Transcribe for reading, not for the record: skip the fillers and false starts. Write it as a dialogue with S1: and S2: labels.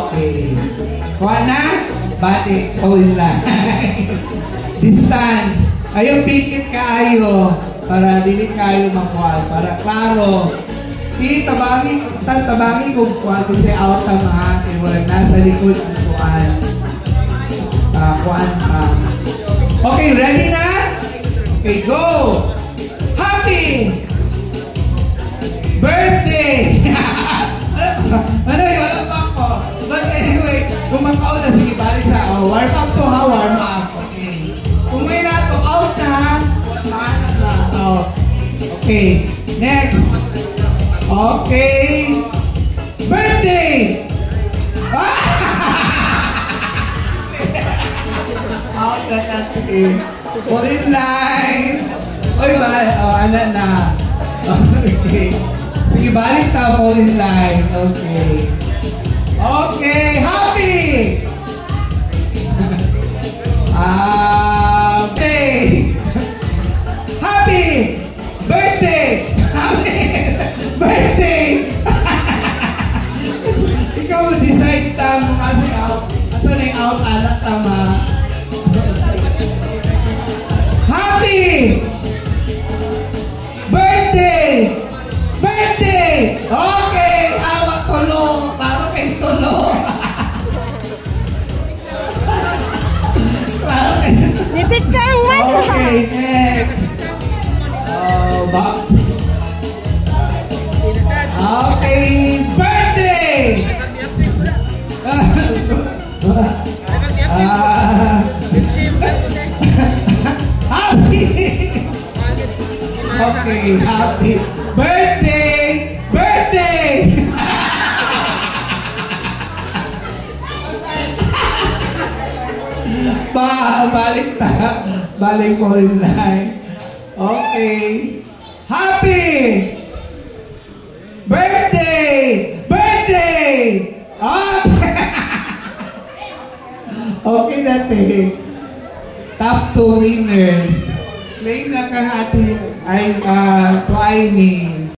S1: Okay. Kuha na? Bati. Fall in line. Distance. Ayaw pikit kayo. Para dili kayo makuha. Para klaro. Tabangi kung kuha. Kasi out ang mga. Kaya nasa likod ang kuhaan. Okay, ready na? Okay, go! Happy birthday! Ano yun? Wala pa ako. But anyway, kumakaw na. Sige, pari sa warm up to ha, warm up. Okay. Kung may nato, out na. Saan na? Out. Okay. Next. Okay. Birthday! Out na natin. Fall in line. Oy, ano na. Okay. Sige, balik ta. Fall in line. Okay. Okay. Happy! Okay. Happy birthday! Happy birthday! Ikaw decide tamo kasi out. Asa na yung out, anak, tama. Happy birthday! Birthday! Okay! Awak tulo! Klaro kayo tulo! Klaro kayo tulo!
S2: Nipit ka ang mic!
S1: Okay, next! Okay, birthday! Happy! Okay, happy birthday! Birthday! Balik ta. Balik fall in line. Okay. Happy birthday! Birthday! Okay. Okay natin. Top 2 winners. Claim na kang ati ay Twaini.